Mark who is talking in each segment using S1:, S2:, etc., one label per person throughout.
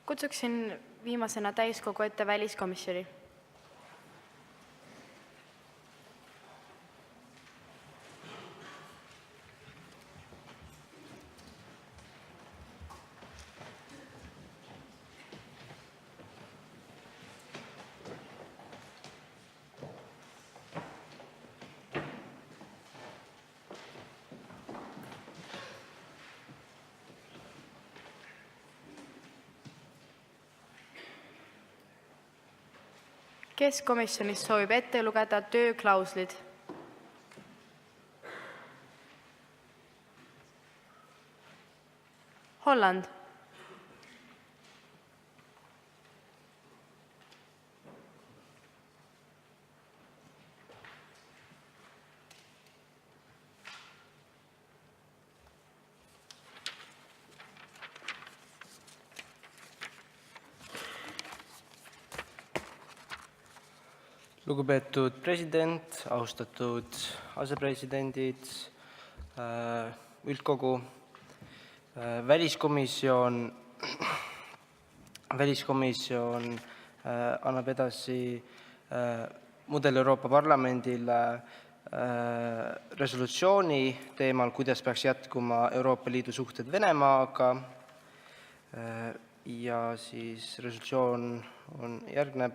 S1: Kutsuksin viimasena täiskogu ette väliskomisjoni. Kes komisjonist soovib ette lugeda tööklauslid? Holland.
S2: Lugupeetud president, austatud asepresidendid, üldkogu, väliskomisjon annab edasi Mudel Euroopa Parlamendile resolutsiooni teemal, kuidas peaks jätkuma Euroopa Liidu suhted Venemaaga, ja siis resolutsioon järgneb.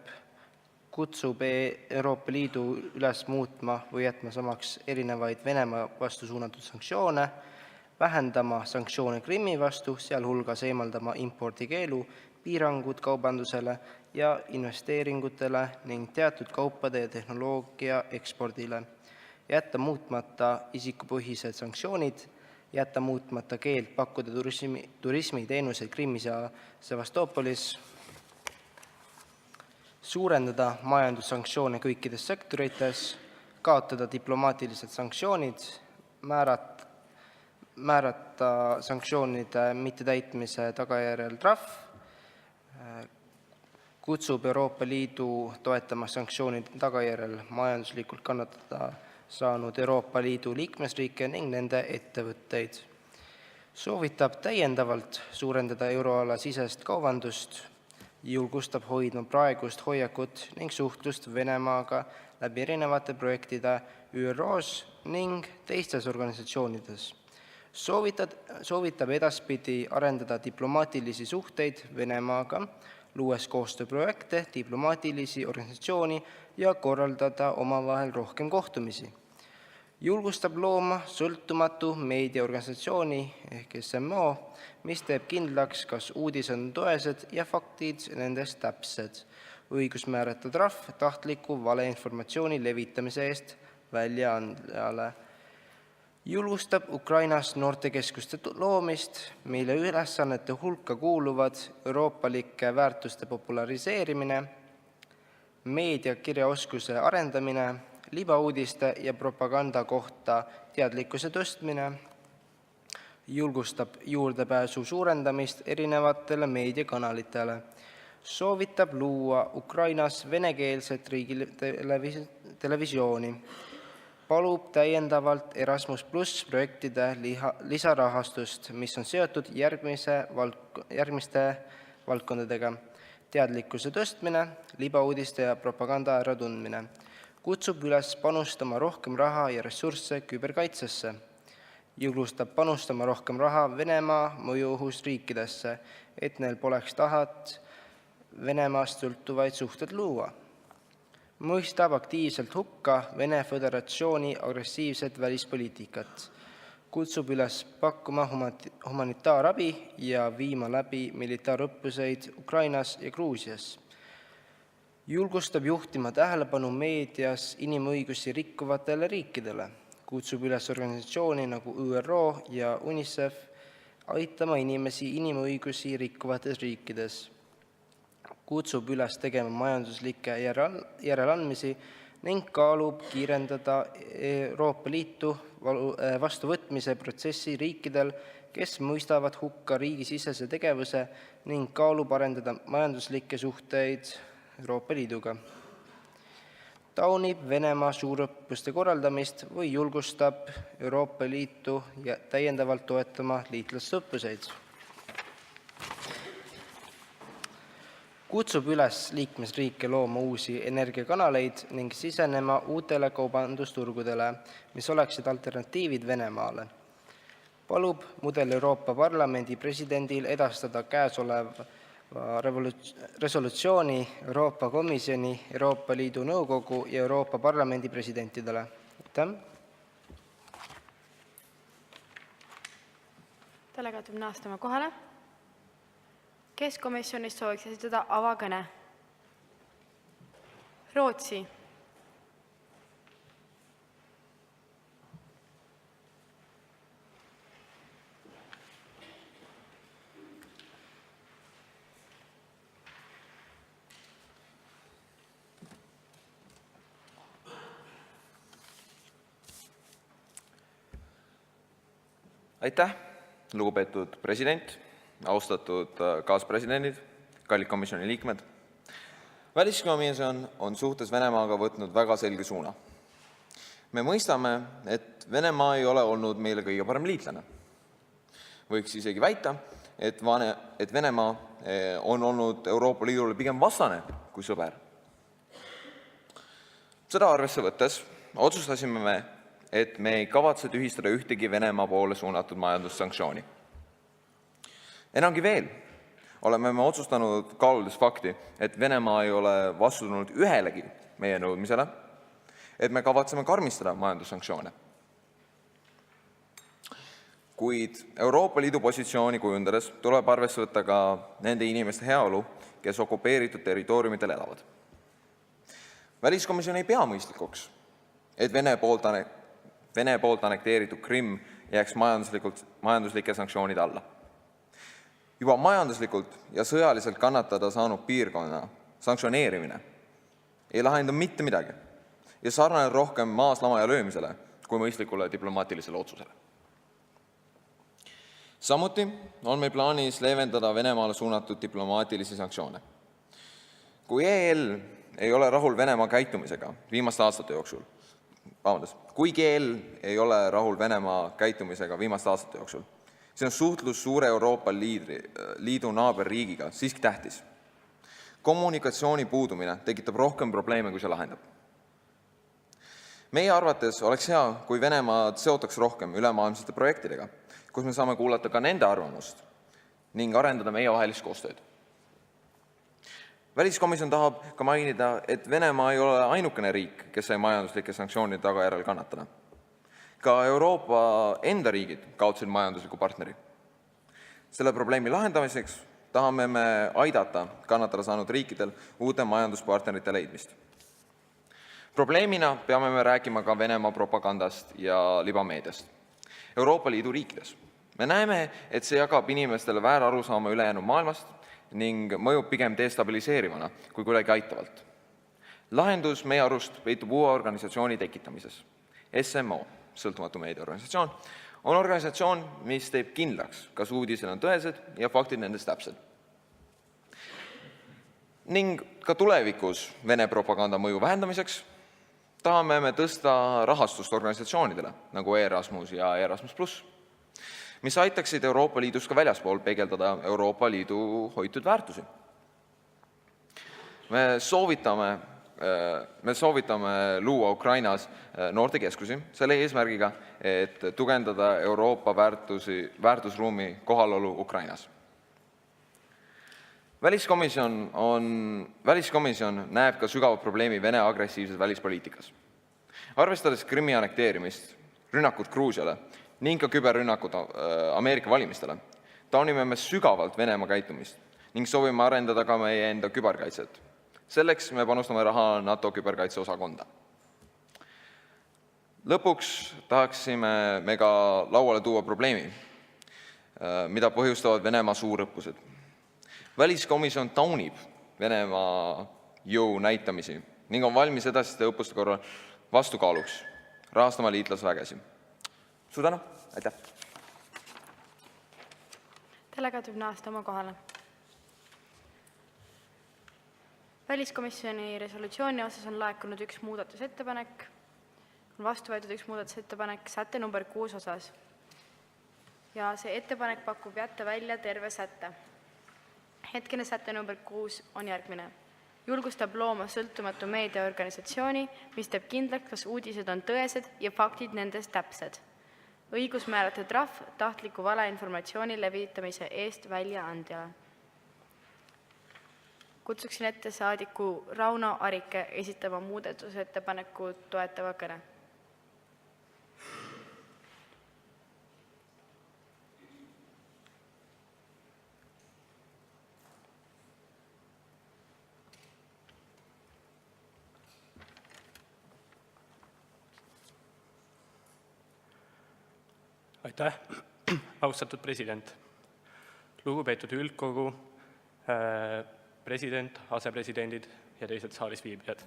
S2: Kutsub Euroopa Liidu üles muutma või jätma samaks erinevaid Venemaa vastu suunatud sanktsioone, vähendama sanktsioone Krimmi vastu, sealhulgas eemaldama impordikeelu, piirangud kaubandusele ja investeeringutele ning teatud kaupade ja tehnoloogia ekspordile, jätta muutmata isikupõhised sanktsioonid, jätta muutmata keeld pakkuda turismiteenuseid Krimmis ja Sevastoopolis, suurendada majandussanktsioone kõikides sektorites, kaotada diplomaatilised sanktsioonid, määrata sanktsioonide mittetäitmise tagajärjel trahv, kutsub Euroopa Liidu toetama sanktsioonide tagajärjel majanduslikult kannatada saanud Euroopa Liidu liikmesriike ning nende ettevõtteid. Soovitab täiendavalt suurendada euroala sisest kaubandust, julgustab hoidma praegust hoiakut ning suhtlust Venemaaga läbi erinevate projektide ÜROs ning teistes organisatsioonides. Soovitab edaspidi arendada diplomaatilisi suhteid Venemaaga, luues koostööprojekte, diplomaatilisi organisatsiooni ja korraldada omavahel rohkem kohtumisi. Julgustab looma sõltumatu meediaorganisatsiooni ehk SMO, mis teeb kindlaks, kas uudis on tõesed ja faktid nendest täpsed, õigus määrata trahv tahtliku valeinformatsiooni levitamise eest väljaandjale. Julgustab Ukrainas noortekeskuste loomist, mille ülesannete hulka kuuluvad euroopalike väärtuste populariseerimine, meediakirjaoskuse arendamine, libauudiste ja propaganda kohta teadlikkuse tõstmine, julgustab juurdepääsu suurendamist erinevatele meediakanalitele, soovitab luua Ukrainas venekeelset riigitelevisiooni, palub täiendavalt Erasmus+ projektide lisarahastust, mis on seotud järgmiste valdkondadega: teadlikkuse tõstmine, libauudiste ja propaganda äratundmine. Kutsub üles panustama rohkem raha ja ressursse küberkaitsesse, julgustab panustama rohkem raha Venemaa mõjuõhus riikidesse, et neil poleks tahet Venemaast sõltuvaid suhted luua. Mõistab aktiivselt hukka Vene Föderatsiooni agressiivset välispoliitikat, kutsub üles pakkuma humanitaarabi ja viima läbi militaarõppuseid Ukrainas ja Gruusias. Julgustab juhtima tähelepanu meedias inimõigusi rikkuvatele riikidele, kutsub üles organisatsiooni nagu ÜRO ja UNICEF aitama inimesi inimõigusi rikkuvates riikides, kutsub üles tegema majanduslikke järeleandmisi ning kaalub kiirendada Euroopa Liitu vastuvõtmise protsessi riikidel, kes mõistavad hukka riigisisese tegevuse ning kaalub arendada majanduslikke suhteid Euroopa Liiduga. Taunib Venemaa suurõppuste korraldamist või julgustab Euroopa Liitu täiendavalt toetama liitlasõppuseid. kutsub üles liikmesriike looma uusi energiakanaleid ning sisenema uutele kaubandusturgudele, mis oleksid alternatiivid Venemaale. Palub mudel Euroopa Parlamendi presidendil edastada käesoleva resolutsiooni Euroopa Komisjoni, Euroopa Liidu Nõukogu ja Euroopa Parlamendi presidentidele. Aitäh!
S1: Delegaat võib naastama kohale. Kes komisjonist sooviks esitada avakõne? Rootsi.
S3: Aitäh, lugupeetud president, austatud kaaspresidendid, kallid komisjoni liikmed. Väliskomisjon on suhtes Venemaaga võtnud väga selge suuna. Me mõistame, et Venemaa ei ole olnud meile kõige parem liitlane. Võiks isegi väita, et Venemaa on olnud Euroopa Liidule pigem vastane kui sõber. Seda arvesse võttes otsustasime me, et me ei kavatse tühistada ühtegi Venemaa poole suunatud majandussanktsiooni. Enamgi veel, oleme me otsustanud kaaludes fakti, et Venemaa ei ole vastunud ühelegi meie nõudmisele, et me kavatseme karmistada majandussanktsioone. Kuid Euroopa Liidu positsiooni kujundades tuleb arvesse võtta ka nende inimeste heaolu, kes okupeeritud territooriumidel elavad. Väliskomisjon ei pea mõistlikuks, et Vene poolt annekteeritud Krimm jääks majanduslike sanktsioonide alla. Juba majanduslikult ja sõjaliselt kannatada saanud piirkonna sanktsioneerimine ei lahenda mitte midagi ja sarnaneb rohkem maaslama ja löömisele kui mõistlikule diplomaatilisele otsusele. Samuti on meil plaanis leevendada Venemaale suunatud diplomaatilisi sanktsioone. Kui EL ei ole rahul Venemaa käitumisega viimaste aastate jooksul, Kui GL ei ole rahul Venemaa käitumisega viimaste aastate jooksul, see on suhtlus suure Euroopa Liidu naaberriigiga siiski tähtis. Kommunikatsiooni puudumine tekitab rohkem probleeme, kui see lahendab. Meie arvates oleks hea, kui Venemaad seotaks rohkem ülemaailmsete projektidega, kus me saame kuulata ka nende arvamust ning arendada meie vahelist koostööd. Väliskomisjon tahab ka mainida, et Venemaa ei ole ainukene riik, kes sai majanduslike sanktsioonide tagajärjel kannatada. Ka Euroopa enda riigid kaotasid majandusliku partneri. Selle probleemi lahendamiseks tahame me aidata kannatada saanud riikidel uute majanduspartnerite leidmist. Probleemina peame me rääkima ka Venemaa propagandast ja libameediast Euroopa Liidu riikides. Me näeme, et see jagab inimestele väärarusaama ülejäänud maailmast ning mõjub pigem destabiliseerivana kui kuidagi aitavalt. Lahendus meie arust peitub uue organisatsiooni tekitamises. SMO, sõltumatu meediaorganisatsioon, on organisatsioon, mis teeb kindlaks, kas uudised on tõesed ja faktid nendest täpsed. Ning ka tulevikus Vene propaganda mõju vähendamiseks tahame me tõsta rahastust organisatsioonidele, nagu Erasmus ja Erasmus+, mis aitaksid Euroopa Liidus ka väljaspool peegeldada Euroopa Liidu hoitud väärtusi. Me soovitame luua Ukrainas noortekeskusi selle eesmärgiga, et tugevdada Euroopa väärtusruumi kohalolu Ukrainas. Väliskomisjon näeb ka sügavat probleemi Vene agressiivses välispoliitikas. Arvestades Krimmi annekteerimist, rünnakut Gruusiale ning ka küberrünnakud Ameerika valimistele, taunime me sügavalt Venemaa käitumist ning soovime arendada ka meie enda küberkaitset. Selleks me panustame raha NATO küberkaitseosakonda. Lõpuks tahaksime me ka lauale tuua probleemi, mida põhjustavad Venemaa suurõppused. Väliskomisjon taunib Venemaa jõu näitamisi ning on valmis edasiste õppuste korral vastukaaluks rahastama liitlasvägesi. Suur tänu, aitäh!
S1: Delegaat võib naasta oma kohale. Väliskomisjoni resolutsiooni osas on laekunud üks muudatusettepanek. On vastu võetud üks muudatusettepanek sätte number 6 osas. Ja see ettepanek pakub jätta välja terve sätte. Hetkene säte number 6 on järgmine. Julgustab looma sõltumatu meediaorganisatsiooni, mis teeb kindlaks, kas uudised on tõesed ja faktid nendes täpsed. Õigus määrata trahv tahtliku valeinformatsiooni levitamise eest väljaandjale. Kutsuksin ette saadiku Rauno Arike esitama muudatusettepaneku toetava kõne.
S4: Aitäh, austatud president, lugupeetud üldkogu, president, asepresidendid ja teised saalis viibijad.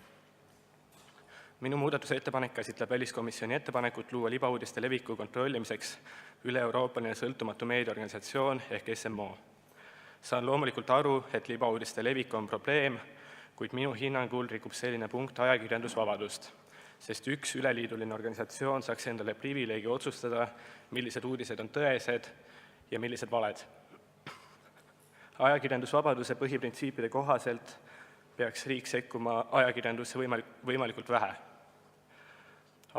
S4: Minu muudatuse ettepanek käsitleb väliskomisjoni ettepanekut luua libauudiste leviku kontrollimiseks üle-euroopaline sõltumatu meediaorganisatsioon ehk SMO. Saan loomulikult aru, et libauudiste levik on probleem, kuid minu hinnangul rikub selline punkt ajakirjandusvabadust, sest üks üleliiduline organisatsioon saaks endale privileegi otsustada, millised uudised on tõesed ja millised valed. Ajakirjandusvabaduse põhiprintsiipide kohaselt peaks riik sekkuma ajakirjandusse võimalikult vähe.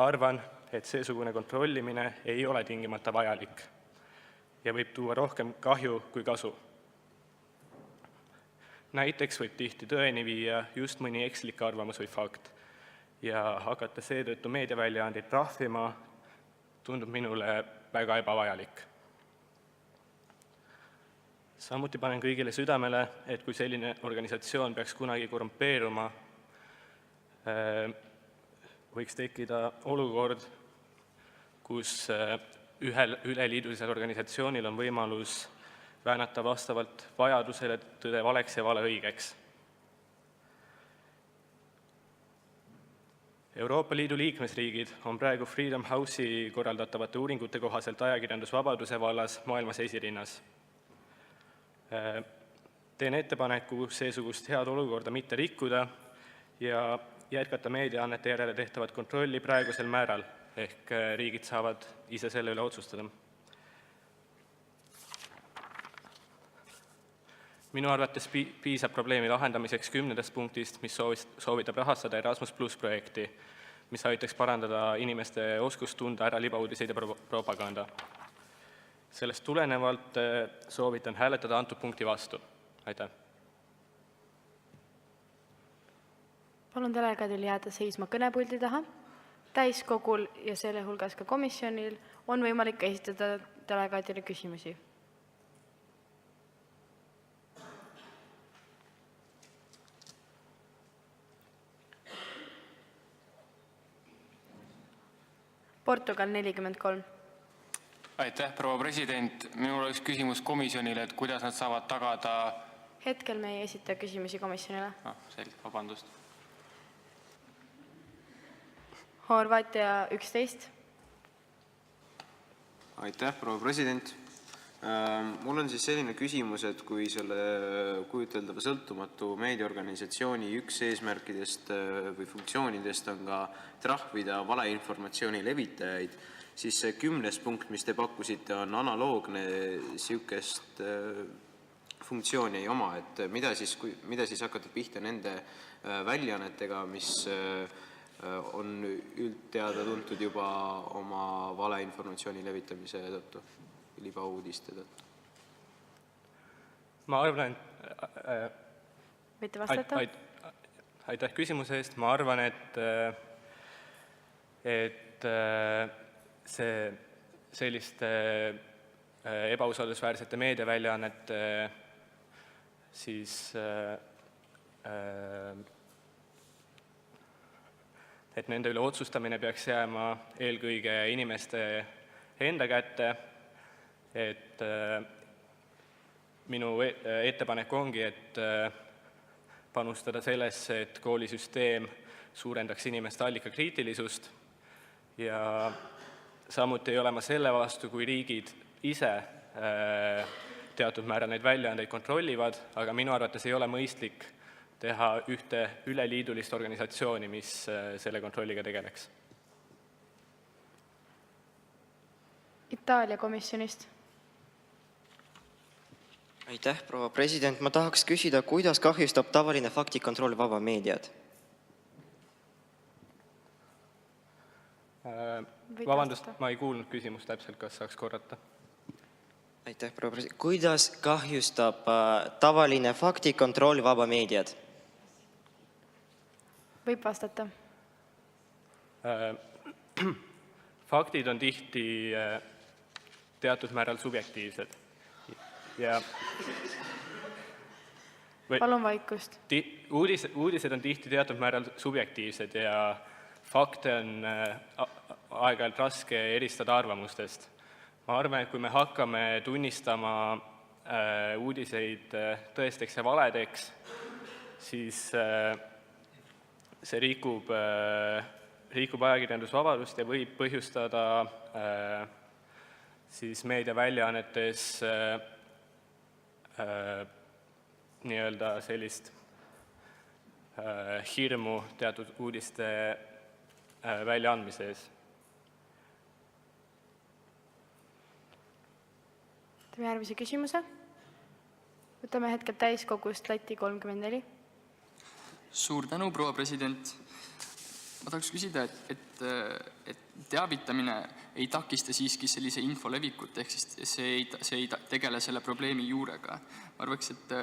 S4: Arvan, et seesugune kontrollimine ei ole tingimata vajalik ja võib tuua rohkem kahju kui kasu. Näiteks võib tihti tõeni viia just mõni ekslik arvamus või fakt ja hakata seetõttu meediaväljaandeid trahvima tundub minule väga ebavajalik. Samuti panen kõigile südamele, et kui selline organisatsioon peaks kunagi korrumpeeruma, võiks tekkida olukord, kus ühel üleliidulisel organisatsioonil on võimalus väänata vastavalt vajadusele tõde valeks ja vale õigeks. Euroopa Liidu liikmesriigid on praegu Freedom House'i korraldatavate uuringute kohaselt ajakirjandusvabaduse vallas maailmas esirinnas. Teen ettepaneku seesugust head olukorda mitte rikkuda ja jätkata meediaannete järele tehtavat kontrolli praegusel määral, ehk riigid saavad ise selle üle otsustada. Minu arvates piisab probleemi lahendamiseks 10. punktist, mis soovitab rahastada Erasmus+ projekti, mis aitaks parandada inimeste oskust tunda ära libauudiseid ja propaganda. Sellest tulenevalt soovitan hääletada antud punkti vastu. Aitäh!
S1: Palun delegaadil jääda seisma kõnepuldi taha. Täiskogul ja selle hulgas ka komisjonil on võimalik esitada delegaadile küsimusi. Portugal 43.
S5: Aitäh, proua president. Minul oleks küsimus komisjonile, et kuidas nad saavad tagada...
S1: Hetkel me ei esita küsimusi komisjonile.
S5: Selge, vabandust.
S1: Horvaatia 11.
S6: Aitäh, proua president. Mul on siis selline küsimus, et kui selle kujuteldava sõltumatu meediaorganisatsiooni üks eesmärkidest või funktsioonidest on ka trahvida valeinformatsiooni levitajaid, siis see 10. punkt, mis te pakkusite, on analoogne siukest funktsiooni ei oma, et mida siis hakata pihta nende väljaannetega, mis on üldteada tuntud juba oma valeinformatsiooni levitamise tõttu, libauudiste tõttu?
S4: Ma arvan,
S1: Võite vastata?
S4: Aitäh küsimuse eest. Ma arvan, et selliste ebausaldusväärsete meediaväljaannete siis et nende üle otsustamine peaks jääma eelkõige inimeste enda kätte, et minu ettepanek ongi, et panustada sellesse, et koolisüsteem suurendaks inimeste allikakriitilisust ja samuti ei ole ma selle vastu, kui riigid ise teatud määral neid väljaandeid kontrollivad, aga minu arvates ei ole mõistlik teha ühte üleliidulist organisatsiooni, mis selle kontrolliga tegeleks.
S1: Itaalia komisjonist.
S7: Aitäh, proua president. Ma tahaks küsida, kuidas kahjustab tavaline faktikontroll vaba meediat?
S4: Vabandust, ma ei kuulnud küsimust täpselt, kas saaks korrata?
S7: Aitäh, proua president. Kuidas kahjustab tavaline faktikontroll vaba meediat?
S1: Võib vastata.
S4: Faktid on tihti teatud määral subjektiivsed. Ja
S1: Palun vaikust.
S4: Uudised on tihti teatud määral subjektiivsed ja fakte on aeg-ajalt raske eristada arvamustest. Ma arvan, et kui me hakkame tunnistama uudiseid tõesteks ja valedeks, siis see rikub ajakirjandusvabadust ja võib põhjustada siis meediaväljaannetes nii-öelda sellist hirmu teatud uudiste väljaandmise ees.
S1: Võtame järgmise küsimuse. Võtame hetkel täiskogust Läti 34.
S8: Suur tänu, proua president. Ma tahaks küsida, et teavitamine ei takista siiski sellise info levikut, ehk see ei tegele selle probleemi juurega. Ma arvaks, et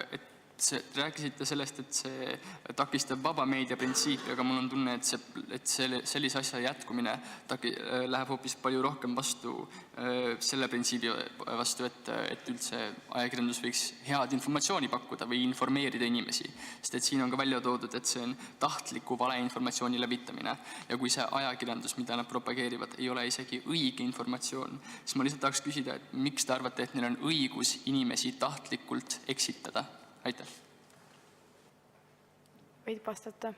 S8: rääkisite sellest, et see takistab vaba meedia printsiipi, aga mul on tunne, et sellise asja jätkumine läheb hoopis palju rohkem vastu selle printsiibi vastu, et üldse ajakirjandus võiks head informatsiooni pakkuda või informeerida inimesi. Sest et siin on ka välja toodud, et see on tahtliku valeinformatsiooni levitamine. Ja kui see ajakirjandus, mida nad propageerivad, ei ole isegi õige informatsioon, siis ma lihtsalt tahaks küsida, et miks te arvate, et neil on õigus inimesi tahtlikult eksitada? Aitäh.
S1: Võid vastata.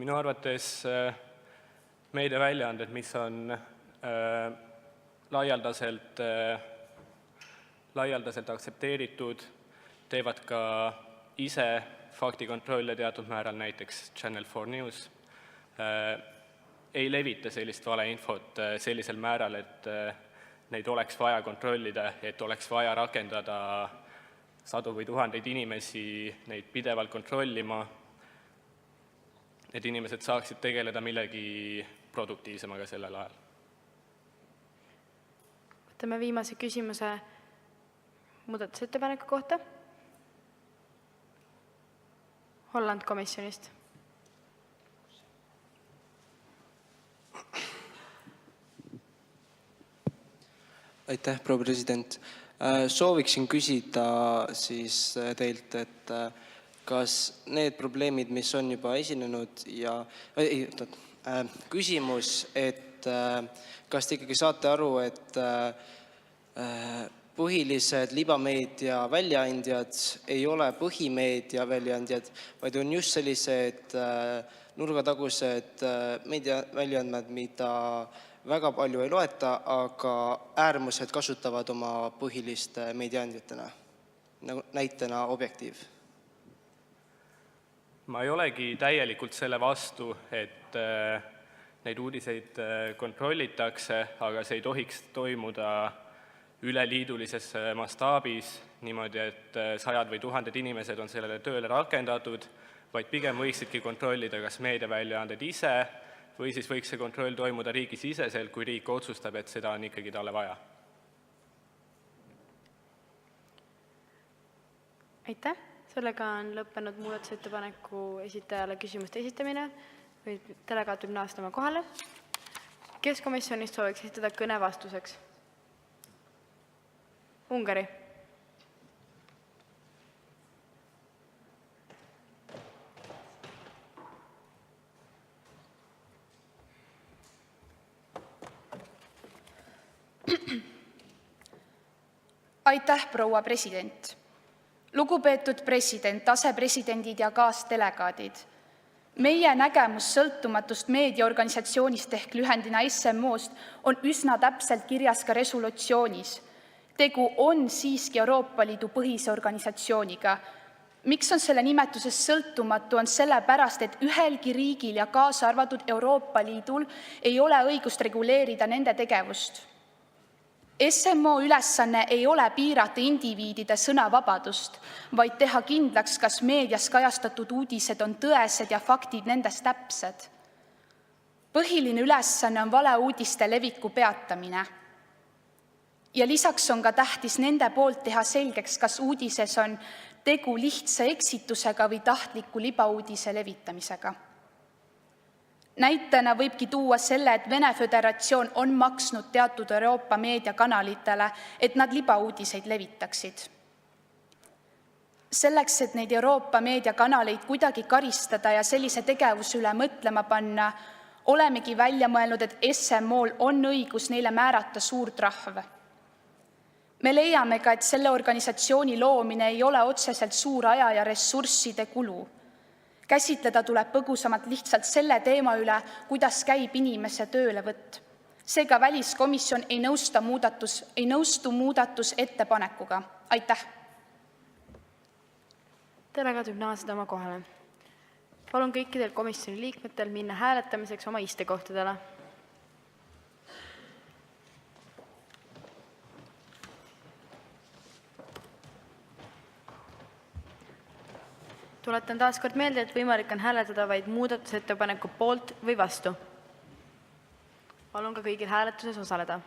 S4: Minu arvates meediaväljaanded, mis on laialdaselt aktsepteeritud, teevad ka ise faktikontrolle teatud määral, näiteks Channel 4 News, ei levita sellist valeinfot sellisel määral, et neid oleks vaja kontrollida, et oleks vaja rakendada sadu või tuhandeid inimesi neid pidevalt kontrollima, et inimesed saaksid tegeleda millegi produktiivsemaga sellel ajal.
S1: Võtame viimase küsimuse muudatusettepaneku kohta. Holland komisjonist.
S2: Aitäh, proua president. Sooviksin küsida siis teilt, et kas need probleemid, mis on juba esinenud ja küsimus, et kas te ikkagi saate aru, et põhilised libameedia väljaandjad ei ole põhimeedia väljaandjad, vaid on just sellised nurgatagused meediaväljaandmed, mida väga palju ei loeta, aga äärmused kasutavad oma põhiliste meediaandjatena, näitena Objektiiv.
S4: Ma ei olegi täielikult selle vastu, et neid uudiseid kontrollitakse, aga see ei tohiks toimuda üleliidulises mastaabis niimoodi, et sajad või tuhanded inimesed on sellele tööle rakendatud, vaid pigem võiksidki kontrollida kas meediaväljaanded ise või siis võiks see kontroll toimuda riigisiseselt, kui riik otsustab, et seda on ikkagi talle vaja.
S1: Aitäh! Sellega on lõppenud muudatusettepaneku esitajale küsimuste esitamine või delegaat võib naasta oma kohale. Kes komisjonist sooviks esitada kõne vastuseks? Ungari.
S9: Aitäh, proua president. Lugupeetud president, asepresidendid ja kaasdelegaadid. Meie nägemus sõltumatust meediaorganisatsioonist ehk lühendina SMO-st on üsna täpselt kirjas ka resolutsioonis. Tegu on siiski Euroopa Liidu põhise organisatsiooniga. Miks on selle nimetuses sõltumatu, on sellepärast, et ühelgi riigil ja kaasa arvatud Euroopa Liidul ei ole õigust reguleerida nende tegevust. SMO ülesanne ei ole piirata indiviidide sõnavabadust, vaid teha kindlaks, kas meedias kajastatud uudised on tõesed ja faktid nendes täpsed. Põhiline ülesanne on valeuudiste leviku peatamine. Ja lisaks on ka tähtis nende poolt teha selgeks, kas uudises on tegu lihtsa eksitusega või tahtliku libauudise levitamisega. Näitena võibki tuua selle, et Vene Föderatsioon on maksnud teatud Euroopa meediakanalitele, et nad libauudiseid levitaksid. Selleks, et neid Euroopa meediakanaleid kuidagi karistada ja sellise tegevuse üle mõtlema panna, olemegi välja mõelnud, et SMO-l on õigus neile määrata suur trahv. Me leiame ka, et selle organisatsiooni loomine ei ole otseselt suur aja ja ressursside kulu. Käsitleda tuleb põgusamalt lihtsalt selle teema üle, kuidas käib inimese töölevõtt. Seega väliskomisjon ei nõustu muudatusettepanekuga. Aitäh!
S1: Delegaat võib naaseda oma kohale. Palun kõikidel komisjoni liikmetel minna hääletamiseks oma istekohtadele. Tuletan taas kord meelde, et võimalik on hääletada vaid muudatusettepaneku poolt või vastu. Palun ka kõigil hääletuses osaleda.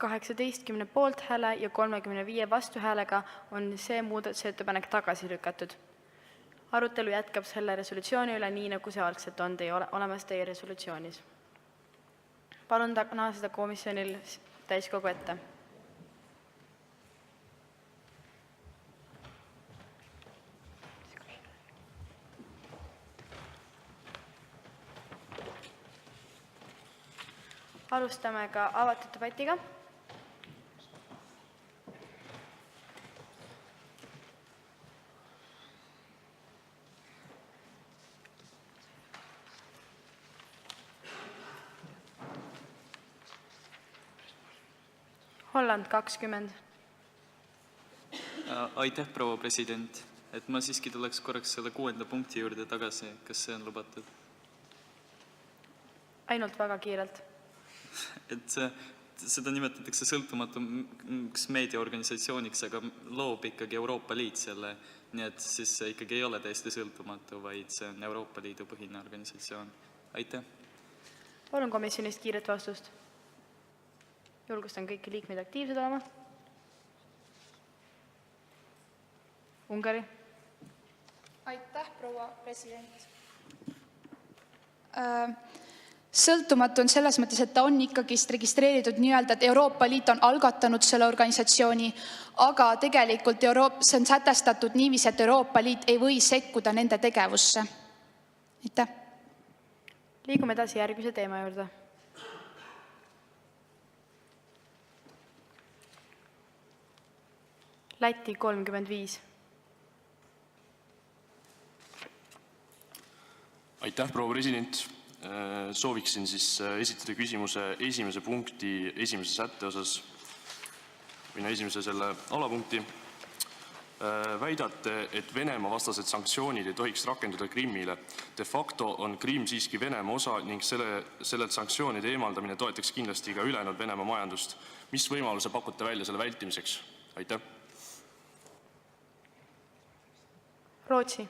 S1: (18 poolthääle ja 35 vastuhäälega on see muudatusettepanek tagasi lükatud. Arutelu jätkab selle resolutsiooni üle nii, nagu see algselt on olemas teie resolutsioonis. Palun naaseda komisjonil täiskogu ette. Alustame ka avatud debatiga. Holland 20.
S8: Aitäh, proua president. Et ma siiski tuleks korraks selle 6. punkti juurde tagasi. Kas see on lubatud?
S1: Ainult väga kiirelt.
S8: Et seda nimetatakse sõltumatuks meediaorganisatsiooniks, aga loob ikkagi Euroopa Liit selle. Nii et siis see ikkagi ei ole täiesti sõltumatu, vaid see on Euroopa Liidu põhine organisatsioon. Aitäh.
S1: Palun komisjonist kiiret vastust. Julgustan kõiki liikmeid aktiivsed olema. Ungari.
S9: Aitäh, proua president. Sõltumatu on selles mõttes, et ta on ikkagi registreeritud nii-öelda, et Euroopa Liit on algatanud selle organisatsiooni, aga tegelikult see on sätestatud niiviisi, et Euroopa Liit ei või sekkuda nende tegevusse. Aitäh.
S1: Liigume edasi järgmise teema juurde. Läti 35.
S10: Aitäh, proua president. Sooviksin siis esitada küsimuse esimese punkti esimese sätte osas, või esimese selle alapunkti. Väidate, et Venemaa vastased sanktsioonid ei tohiks rakenduda Krimmile. De facto on Krimm siiski Venemaa osa ning sellelt sanktsioonide eemaldamine toetaks kindlasti ka ülejäänud Venemaa majandust. Mis võimaluse pakute välja selle vältimiseks? Aitäh.
S1: Rootsi.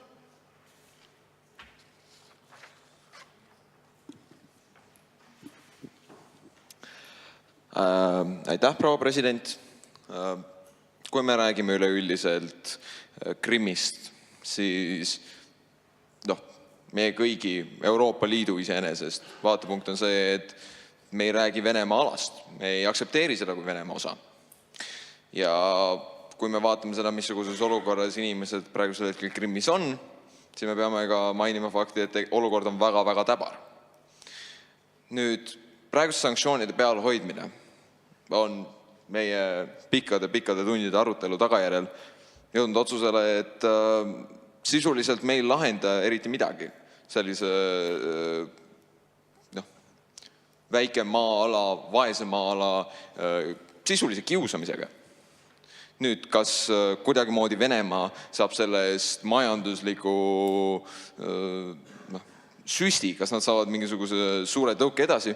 S3: Aitäh, proua president. Kui me räägime üleüldiselt Krimmist, siis meie kõigi Euroopa Liidu iseenesest vaatepunkt on see, et me ei räägi Venemaa alast, me ei aksepteeri seda kui Venemaa osa. Ja kui me vaatame seda, missuguses olukorras inimesed praegusel hetkel Krimmis on, Siin me peame ka mainima fakti, et olukord on väga-väga täbar. Nüüd, praeguste sanktsioonide pealhoidmine on meie pikkade tundide arutelu tagajärjel jõudnud otsusele, et sisuliselt meil lahenda eriti midagi sellise väike maa-ala, vaese maa-ala sisulise kiusamisega. Nüüd, kas kuidagimoodi Venemaa saab selle eest majandusliku süsti, kas nad saavad mingisuguse suure tõuke edasi,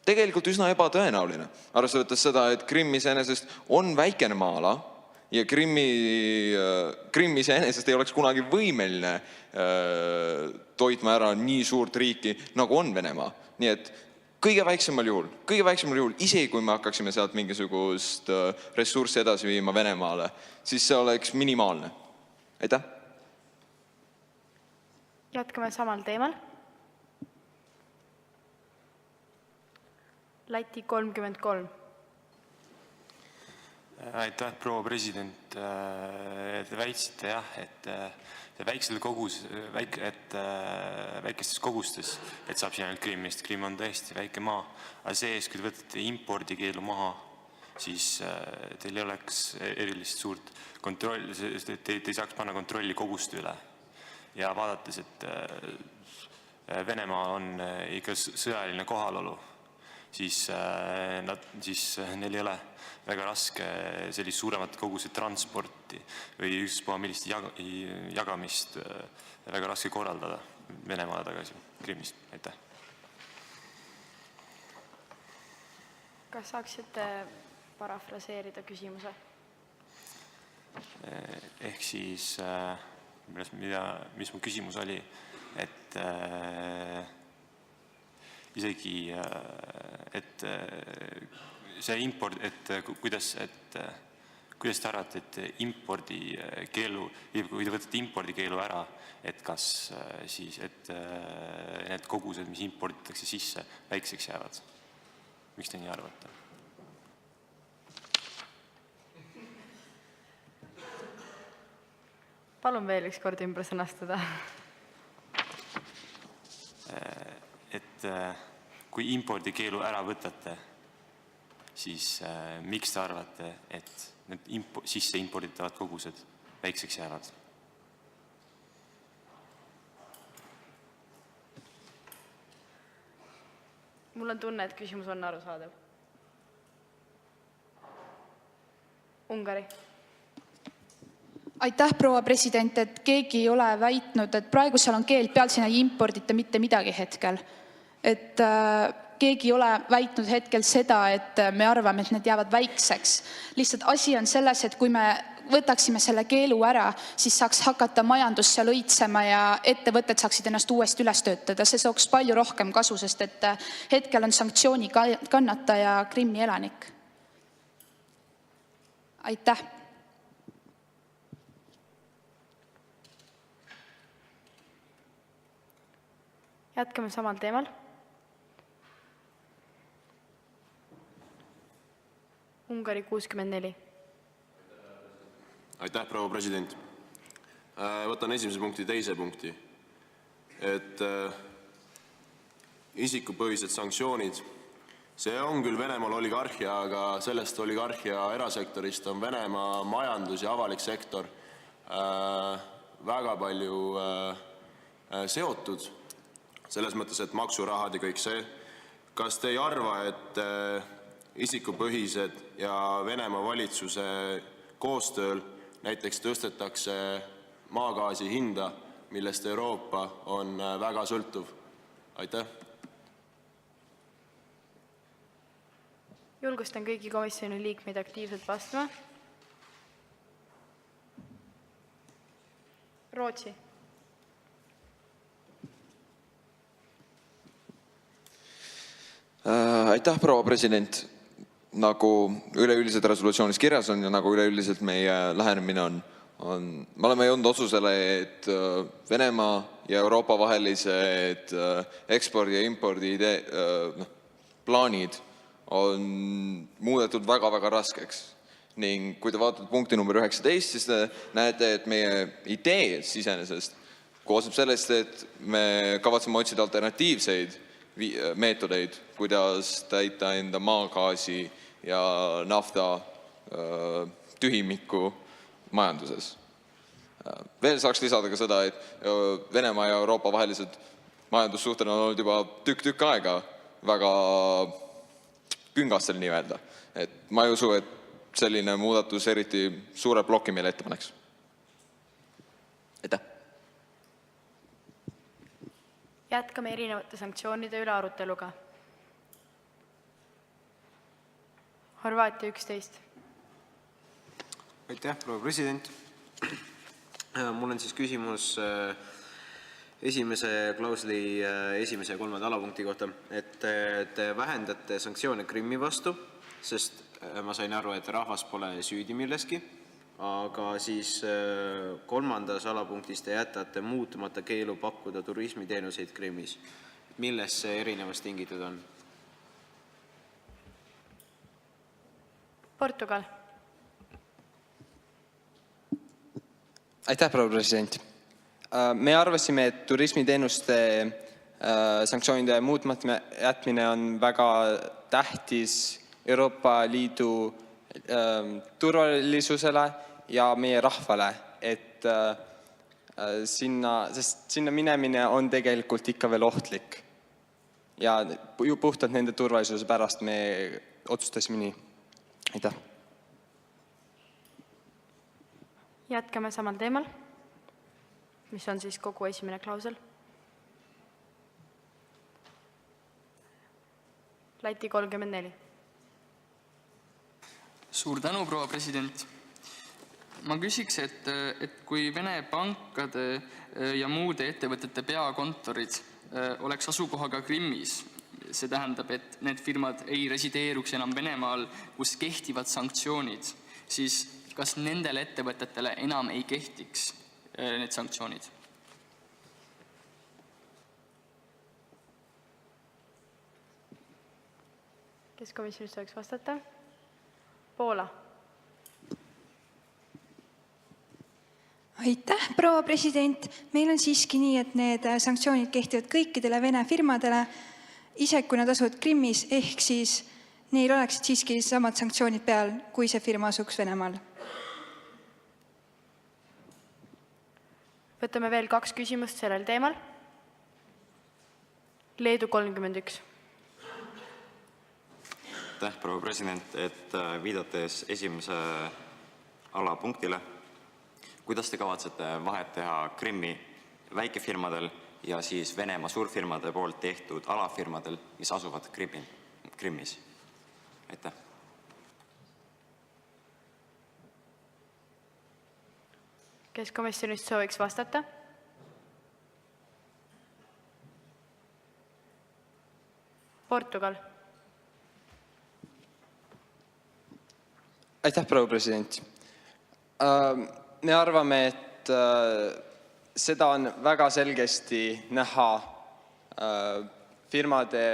S3: tegelikult üsna ebatõenäoline. Arvestades seda, et Krimm iseenesest on väikene maa-ala ja Krimm iseenesest ei oleks kunagi võimeline toitma ära nii suurt riiki, nagu on Venemaa. Nii et kõige väiksemal juhul, isegi kui me hakkaksime sealt mingisugust ressurssi edasi viima Venemaale, siis see oleks minimaalne. Aitäh!
S1: Jätkame samal teemal. Läti 33.
S11: Aitäh, proua president. Te väitsite jah, et väikestes kogustes, et saab siin ainult Krimmist. Krimm on tõesti väike maa. Aga sees, kui te võtate impordikeelu maha, siis teil ei oleks erilist suurt kontrolli, te ei saaks panna kontrolli koguste üle. Ja vaadates, et Venemaa on ikka sõjaline kohalolu, siis neil ei ole väga raske sellist suuremat koguse transporti või ükspuha millist jagamist väga raske korraldada Venemaale tagasi Krimmist. Aitäh.
S1: Kas saaksite parafraseerida küsimuse?
S11: Ehk siis, mis mu küsimus oli, et isegi, et see import, et kuidas te arvate, et impordikeelu, kui te võtate impordikeelu ära, et kas siis, et need kogused, mis imporditakse sisse, väikseks jäävad? Miks te nii arvate?
S1: Palun veel üks kord ümber sõnastada.
S11: Et kui impordikeelu ära võtate, siis miks te arvate, et need sisse imporditavad kogused väikseks jäävad?
S1: Mul on tunne, et küsimus on arusaadav. Ungari.
S9: Aitäh, proua president, et keegi ei ole väitnud, et praegu seal on keel peal, sinna ei impordita mitte midagi hetkel. Et keegi ei ole väitnud hetkel seda, et me arvame, et need jäävad väikseks. Lihtsalt asi on selles, et kui me võtaksime selle keelu ära, siis saaks hakata majandusse lõitsema ja ettevõtted saaksid ennast uuesti üles töötada. See saaks palju rohkem kasu, sest et hetkel on sanktsiooni kannataja Krimmi elanik. Aitäh.
S1: Jätkame samal teemal. Ungari 64.
S12: Aitäh, proua president. Võtan esimese punkti, teise punkti. Et isikupõhised sanktsioonid, see on küll Venemaal oligarhia, aga sellest oligarhia erasektorist on Venemaa majandus ja avalik sektor väga palju seotud. Selles mõttes, et maksurahad ja kõik see. Kas te ei arva, et isikupõhised ja Venemaa valitsuse koostööl näiteks tõstetakse maagaasi hinda, millest Euroopa on väga sõltuv? Aitäh.
S1: Julgustan kõigi komisjoni liikmeid aktiivselt vastama. Rootsi.
S3: Aitäh, proua president. Nagu üleüldiselt resolutsioonis kirjas on ja nagu üleüldiselt meie lähenemine on, me oleme jõudnud otsusele, et Venemaa ja Euroopa vahelised ekspordi ja impordi plaanid on muudetud väga-väga raskeks. Ning kui te vaatate punkti number 19, siis te näete, et meie idee iseenesest koosneb sellest, et me kavatseme otsida alternatiivseid meetodeid, kuidas täita enda maagaasi ja nafta tühimikku majanduses. Veel saaks lisada ka seda, et Venemaa ja Euroopa vahelised majandussuhted on olnud juba tükk aega väga küngastel nii-öelda. Et ma ei usu, et selline muudatus eriti suure ploki meile ette paneks. Aitäh!
S1: Jätkame erinevate sanktsioonide üle aruteluga. Horvaatia 11.
S6: Aitäh, proua president! Mul on siis küsimus esimese klausli esimese ja 3. alapunkti kohta, et te vähendate sanktsioone Krimmi vastu, sest ma sain aru, et rahvas pole süüdi milleski, aga siis 3. alapunktis te jätate muutmata keelu pakkuda turismiteenuseid Krimmis. Milles see erinevus tingitud on?
S1: Portugal.
S13: Aitäh, proua president! Me arvasime, et turismiteenuste sanktsioonide muutmata jätmine on väga tähtis Euroopa Liidu turvalisusele ja meie rahvale, et sinna minemine on tegelikult ikka veel ohtlik. Ja puhtalt nende turvalisuse pärast me otsustasime nii. Aitäh!
S1: Jätkame samal teemal, mis on siis kogu esimene klausel. Läti 34.
S8: Suur tänu, proua president! Ma küsiks, et kui Vene pankade ja muude ettevõtete peakontorid oleks asukohaga Krimmis, see tähendab, et need firmad ei resideeruks enam Venemaal, kus kehtivad sanktsioonid, siis kas nendele ettevõtetele enam ei kehtiks need sanktsioonid?
S1: Kes komisjonist võiks vastata? Poola.
S14: Aitäh, proua president! Meil on siiski nii, et need sanktsioonid kehtivad kõikidele Vene firmadele, isegi kui nad asuvad Krimmis, ehk siis neil oleksid siiski samad sanktsioonid peal, kui see firma asuks Venemaal.
S1: Võtame veel 2 küsimust sellel teemal. Leedu 31.
S15: Aitäh, proua president, et viidates esimese alapunktile, kuidas te kavatsete vahet teha Krimmi väikefirmadel ja siis Venemaa suurfirmade poolt tehtud alafirmadel, mis asuvad Krimmis? Aitäh!
S1: Kes komisjonist sooviks vastata? Portugal.
S13: Aitäh, proua president! Me arvame, et seda on väga selgesti näha firmade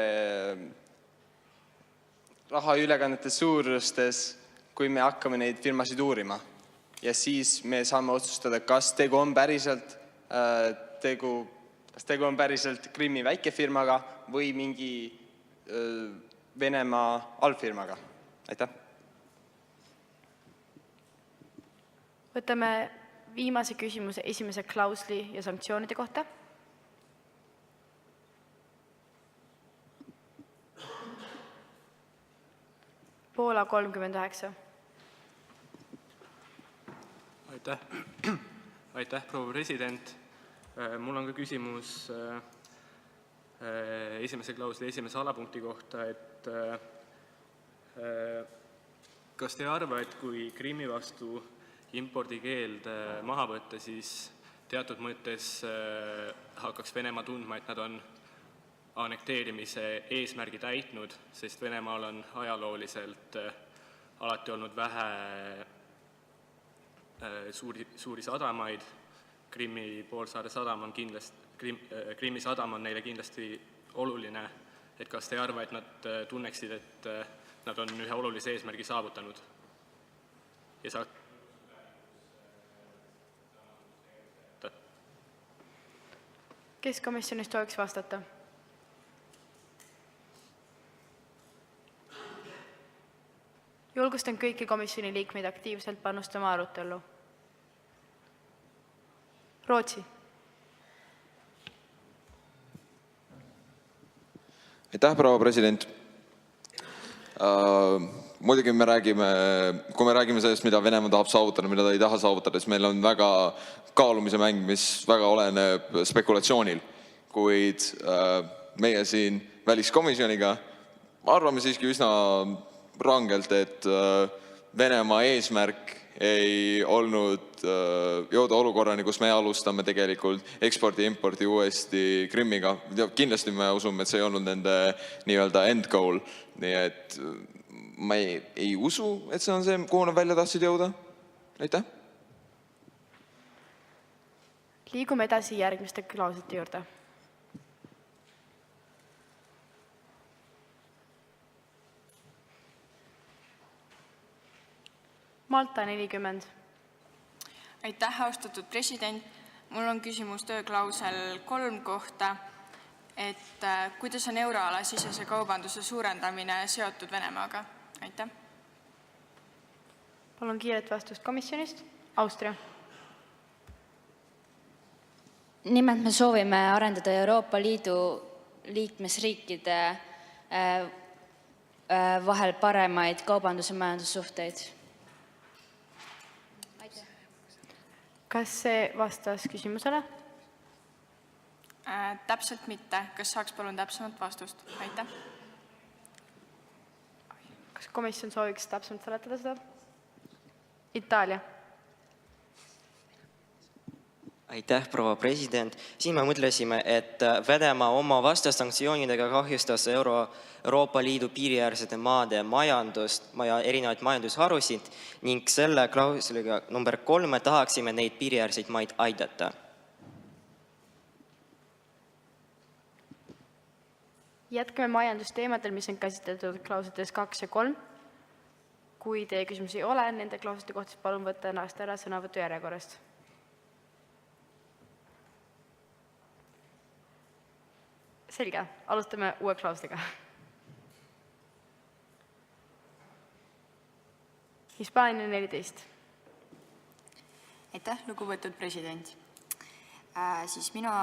S13: rahaülekannete suurustes, kui me hakkame neid firmasid uurima. Ja siis me saame otsustada, kas tegu on päriselt Krimmi väikefirmaga või mingi Venemaa allfirmaga. Aitäh!
S1: Võtame viimase küsimuse esimese klausli ja sanktsioonide kohta. Poola 39.
S4: Aitäh, proua president! Mul on ka küsimus esimese klausli esimese alapunkti kohta, et kas te ei arva, et kui Krimmi vastu impordikeeld maha võtta, siis teatud mõttes hakkaks Venemaa tundma, et nad on annekteerimise eesmärgi täitnud, sest Venemaal on ajalooliselt alati olnud vähe suuri sadamaid. Krimmi poolsaare sadam on Krimmi sadam on neile kindlasti oluline, et kas te ei arva, et nad tunneksid, et nad on ühe olulise eesmärgi saavutanud ja
S1: Kes komisjonist tohiks vastata? Julgustan kõiki komisjoni liikmeid aktiivselt panustama arutellu. Rootsi.
S3: Aitäh, proua president. Muidugi kui me räägime sellest, mida Venemaa tahab saavutada, mida ta ei taha saavutada, siis meil on väga kaalumise mäng, mis väga oleneb spekulatsioonil. Kuid meie siin väliskomisjoniga arvame siiski üsna rangelt, et Venemaa eesmärk ei olnud jõuda olukorrani, kus me alustame tegelikult ekspordi-impordi uuesti Krimmiga. Kindlasti me usume, et see ei olnud nende nii-öelda end goal. Nii et ma ei usu, et see on see, kuhu nad välja tahtsid jõuda. Aitäh!
S1: Liigume edasi järgmiste klauslite juurde. Malta 40.
S16: Aitäh, austatud president. Mul on küsimus tööklausel 3 kohta, et kuidas on euroala sisese kaubanduse suurendamine seotud Venemaaga? Aitäh.
S1: Palun kiiret vastust komisjonist. Austria.
S17: Nimelt me soovime arendada Euroopa Liidu liikmesriikide vahel paremaid kaubandus- ja majandussuhteid.
S1: Kas see vastas küsimusele?
S16: Täpselt mitte. Kas saaks palun täpsemat vastust? Aitäh.
S1: Kas komisjon sooviks täpsemalt seletada seda? Itaalia.
S7: Aitäh, proua president. Siin me mõtlesime, et Venemaa oma vastasanktsioonidega kahjustas Euroopa Liidu piiriäärsete maade majandust ja erinevaid majandusharusid ning selle klausliga number 3 tahaksime neid piiriäärseid maid aidata.
S1: Jätkame majandusteemadel, mis on käsitletud klauslites 2 ja 3. Kui teie küsimus ei ole nende klauslite kohta, siis palun võtta ennast ära sõnavõtu järjekorrast. Selge, alustame uue klausliga. Hispaania 14.
S16: Aitäh, lugupeetud president. Siis mina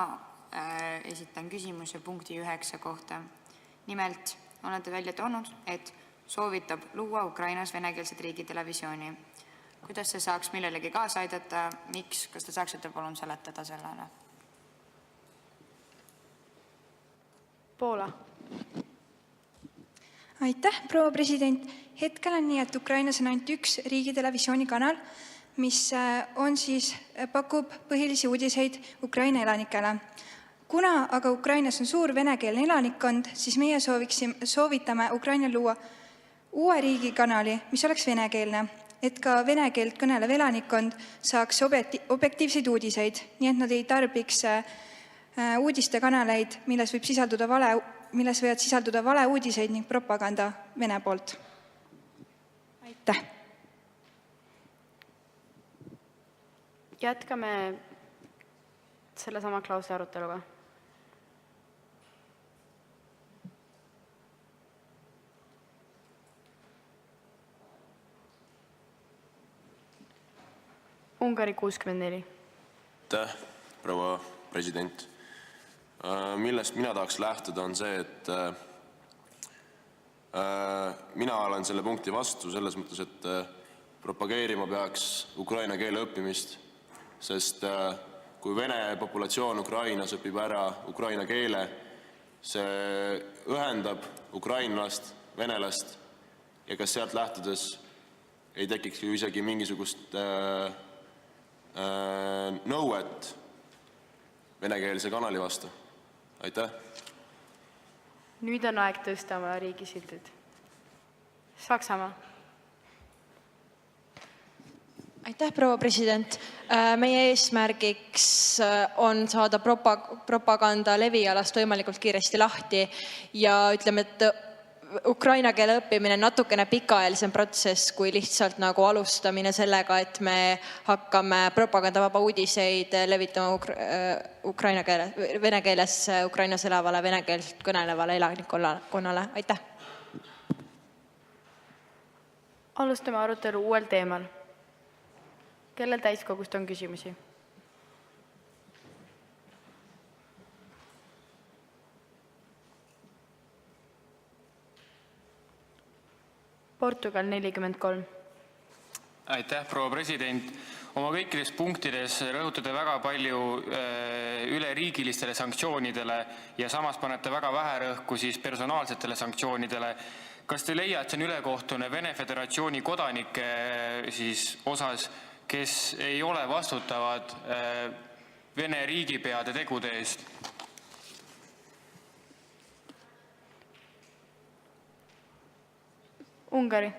S16: esitan küsimuse punkti 9 kohta. Nimelt olete välja toonud, et soovitab luua Ukrainas venekeelset riigitelevisiooni. Kuidas see saaks millelegi kaasa aidata? Miks? Kas te saaksite palun seletada sellele?
S1: Poola.
S14: Aitäh, proua president. Hetkel on nii, et Ukrainas on ainult üks riigitelevisioonikanal, mis pakub põhilisi uudiseid Ukraina elanikele. Kuna aga Ukrainas on suur venekeelne elanikkond, siis meie soovitame Ukrainal luua uue riigikanali, mis oleks venekeelne, et ka vene keelt kõnelev elanikkond saaks objektiivseid uudiseid, nii et nad ei tarbiks uudistekanaleid, milles võivad sisalduda valeuudiseid ning propaganda Vene poolt. Aitäh!
S1: Jätkame sellesama klausli aruteluga. Ungari 64.
S12: Aitäh, proua president. Millest mina tahaks lähtuda on see, et mina olen selle punkti vastu selles mõttes, et propageerima peaks ukraina keele õppimist, sest kui vene populatsioon Ukrainas õpib ära ukraina keele, see ühendab ukrainlast, venelast ja kas sealt lähtudes ei tekiks ju isegi mingisugust nõuet venekeelse kanali vastu. Aitäh.
S1: Nüüd on aeg tõsta oma riigisildid. Saksamaa.
S18: Aitäh, proua president. Meie eesmärgiks on saada propaganda levialast võimalikult kiiresti lahti ja ütleme, et Ukraina keele õppimine natukene pikaajalisem protsess kui lihtsalt nagu alustamine sellega, et me hakkame propagandavaba uudiseid levitama ukraina keeles, vene keeles Ukrainas elavale vene keelt kõnelevale elanikkonnale. Aitäh!
S1: Alustame arutelu uuel teemal. Kellel täiskogust on küsimusi? Portugal 43.
S5: Aitäh, proua president. Oma kõikides punktides rõhutate väga palju üleriigilistele sanktsioonidele ja samas panete väga vähe rõhku siis personaalsetele sanktsioonidele. Kas te leia, et see on ülekohtune Vene Föderatsiooni kodanike osas, kes ei ole vastutavad Vene riigipeade tegude eest?
S1: Ungari.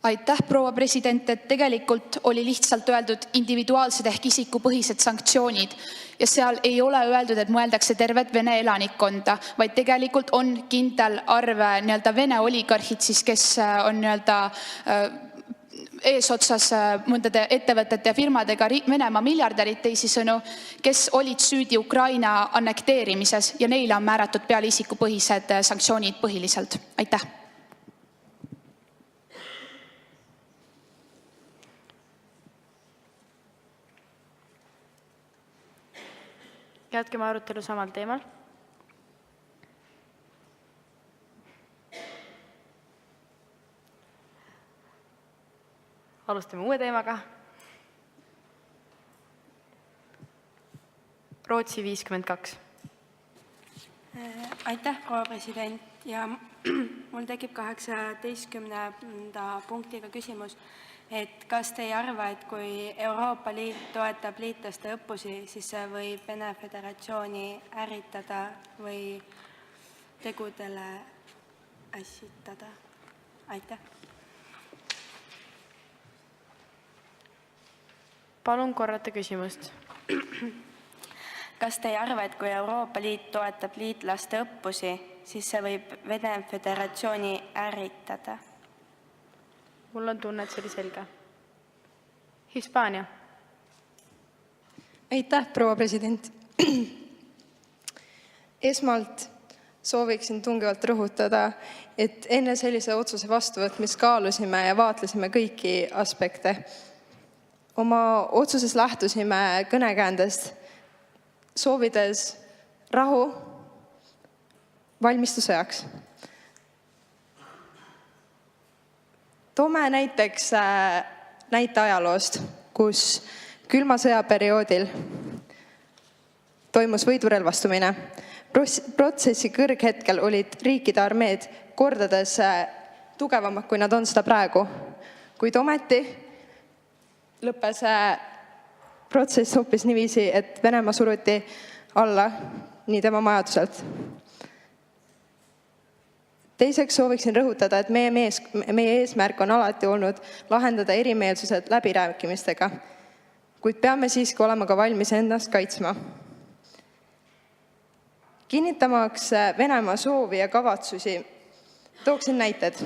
S9: Aitäh, proua president, et tegelikult oli lihtsalt öeldud individuaalsed ehk isikupõhised sanktsioonid ja seal ei ole öeldud, et mõeldakse tervet Vene elanikkonda, vaid tegelikult on kindel arv Vene oligarhid, kes on eesotsas mõndade ettevõtete ja firmadega, Venemaa miljardärid teisisõnu, kes olid süüdi Ukraina annekteerimises ja neile on määratud peale isikupõhised sanktsioonid põhiliselt. Aitäh!
S1: Jätkame arutelu samal teemal. Alustame uue teemaga. Rootsi 52.
S19: Aitäh, proua president. Ja mul tekib 18. punktiga küsimus, et kas te ei arva, et kui Euroopa Liit toetab liitlaste õppusi, siis see võib Vene Föderatsiooni ärritada või tegudele ässitada? Aitäh.
S1: Palun korrata küsimust.
S19: Kas te ei arva, et kui Euroopa Liit toetab liitlaste õppusi, siis see võib Vene Föderatsiooni ärritada?
S1: Mul on tunne, et see oli selge. Hispaania.
S20: Aitäh, proua president. Esmalt sooviksin tungivalt rõhutada, et enne sellise otsuse vastuvõtmist kaalusime ja vaatlesime kõiki aspekte. Oma otsuses lähtusime kõnekäändest, soovides rahu, valmistusõjaks. Toome näiteks näite ajaloost, kus külma sõja perioodil toimus võidurelvastumine. Protsessi kõrghetkel olid riikide armeed kordades tugevamad, kui nad on seda praegu. Kuid ometi lõppes protsess hoopis niiviisi, et Venemaa suruti alla nii tema majanduselt. Teiseks sooviksin rõhutada, et meie eesmärk on alati olnud lahendada erimeelsused läbirääkimistega, kuid peame siiski olema ka valmis ennast kaitsma. Kinnitamaks Venemaa soovi ja kavatsusi, tooksin näited.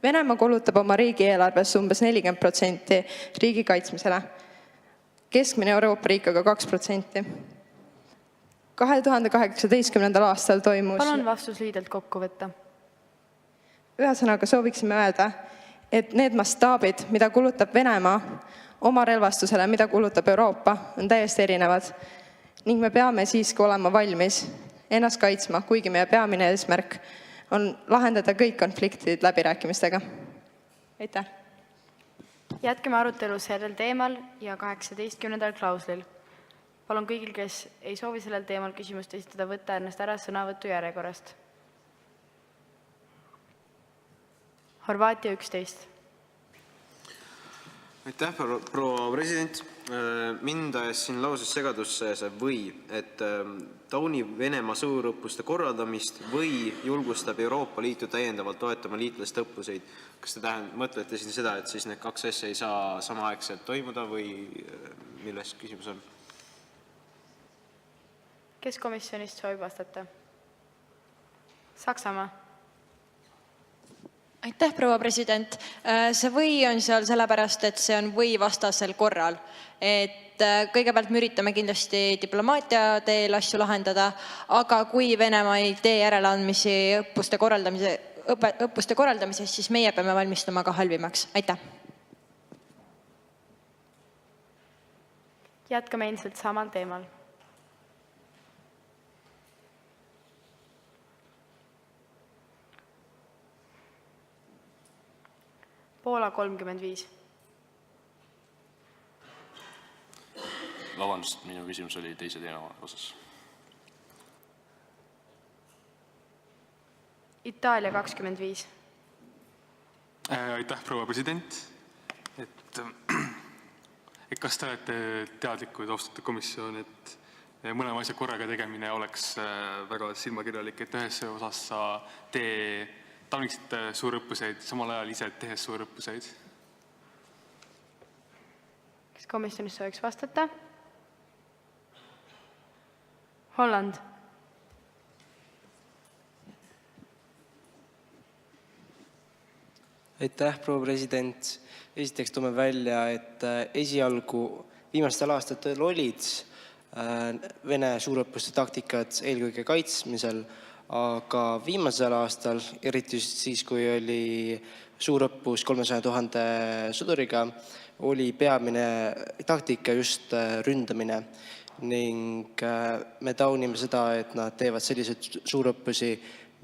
S20: Venemaa kulutab oma riigieelarvest umbes 40% riigi kaitsmisele. Keskmine Euroopa riik aga 2%. 2018. aastal toimus...
S1: Palun vastus liidelt kokku võtta.
S20: Ühesõnaga sooviksime öelda, et need mastaabid, mida kulutab Venemaa oma relvastusele, mida kulutab Euroopa, on täiesti erinevad. Ning me peame siiski olema valmis ennast kaitsma, kuigi meie peamine eesmärk on lahendada kõik konfliktid läbirääkimistega. Aitäh!
S1: Jätkame arutelu sellel teemal ja 18. klauslil. Palun kõigil, kes ei soovi sellel teemal küsimust esitada, võtta ennast ära sõnavõtu järjekorrast. Horvaatia 11.
S6: Aitäh, proua president. Mind ajas siin lauses segadusse see või, et taunib Venemaa sõurõppuste korraldamist või julgustab Euroopa Liitu täiendavalt toetama liitlaste õppuseid. Kas te mõtlete siin seda, et siis need kaks asja ei saa samaaegselt toimuda või milles küsimus on?
S1: Kes komisjonist soovib vastata? Saksamaa.
S18: Aitäh, proua president. See või on seal sellepärast, et see on või vastasel korral. Et kõigepealt me üritame kindlasti diplomaatia teel asju lahendada, aga kui Venemaa ei tee järeleandmisi õppuste korraldamises, siis meie peame valmistuma ka halvimaks. Aitäh.
S1: Jätkame endiselt samal teemal. Poola 35.
S10: Vabandust, minu küsimus oli teise teema osas.
S1: Itaalia 25.
S21: Aitäh, proua president. Kas te olete teadlikud, austatud komisjon, et mõlema asja korraga tegemine oleks väga silmakirjalik, et ühes osas sa tauniksite suurõppuseid, samal ajal ise tehes suurõppuseid?
S1: Kas komisjonis sooviks vastata? Holland.
S2: Aitäh, proua president. Esiteks toome välja, et esialgu viimastel aastatel olid Vene suurõppuste taktikad eelkõige kaitsmisel, aga viimasel aastal, eriti siis, kui oli suurõppus 300 000 sõduriga, oli peamine taktika just ründamine. Ning me taunime seda, et nad teevad selliseid suurõppusi,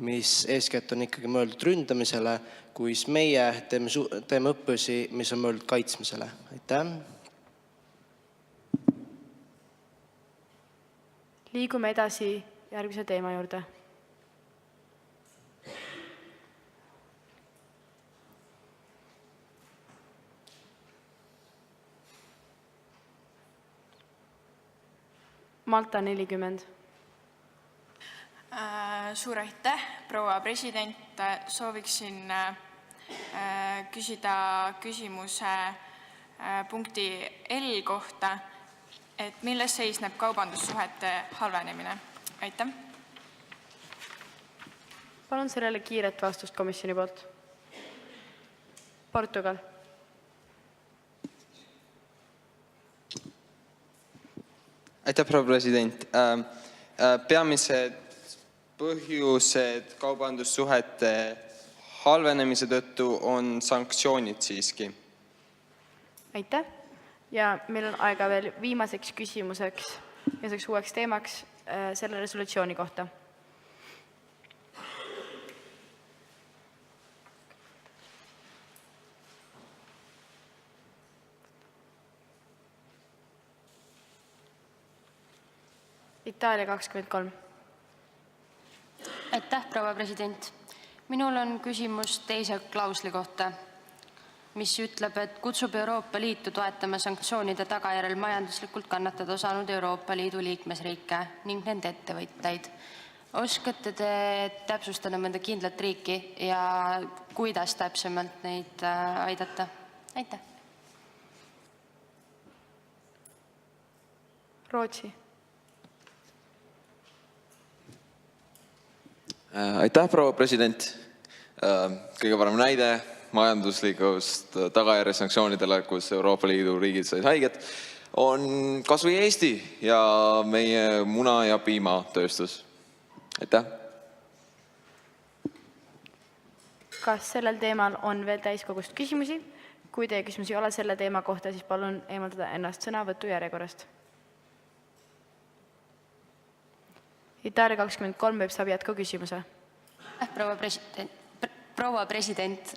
S2: mis eeskätt on ikkagi mõeldud ründamisele, kuis meie teeme õppusi, mis on mõeldud kaitsmisele. Aitäh!
S1: Liigume edasi järgmise teema juurde. Malta 40.
S22: Suur aitäh, proua president. Sooviksin küsida küsimuse punkti L kohta, et milles seisneb kaubandussuhete halvenemine. Aitäh.
S1: Palun sellele kiiret vastust komisjoni poolt. Portugal.
S13: Aitäh, proua president. Peamised põhjused kaubandussuhete halvenemise tõttu on sanktsioonid siiski.
S1: Aitäh. Ja meil on aega veel viimaseks küsimuseks ja uueks teemaks selle resolutsiooni kohta. Itaalia 23.
S17: Aitäh, proua president. Minul on küsimus teise klausli kohta, mis ütleb, et kutsub Euroopa Liitu toetama sanktsioonide tagajärjel majanduslikult kannatada saanud Euroopa Liidu liikmesriike ning nende ettevõtteid. Oskate te täpsustada mõnda kindlat riiki ja kuidas täpsemalt neid aidata? Aitäh.
S1: Rootsi.
S3: Aitäh, proua president. Kõige parem näide majanduslikust tagajärje sanktsioonidele, kus Euroopa Liidu riigid said haiget, on kas või Eesti ja meie muna- ja piimatööstus. Aitäh.
S1: Kas sellel teemal on veel täiskogust küsimusi? Kui teie küsimusi ei ole selle teema kohta, siis palun eemaldada ennast sõnavõtu järjekorrast. Itaalia 23 võib saab jätku küsimuse.
S17: Proua president,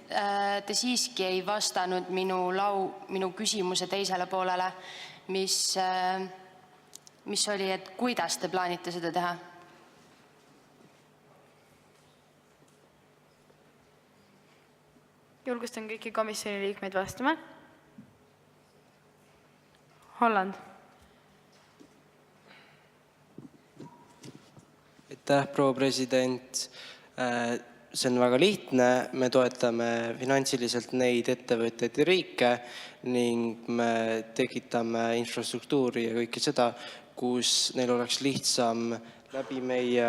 S17: te siiski ei vastanud minu küsimuse teisele poolele, mis oli, et kuidas te plaanite seda teha?
S1: Julgustan kõiki komisjoni liikmeid vastama. Holland.
S2: Aitäh, proua president. See on väga lihtne. Me toetame finantsiliselt neid ettevõtteid ja riike ning me tekitame infrastruktuuri ja kõike seda, kus neil oleks lihtsam läbi meie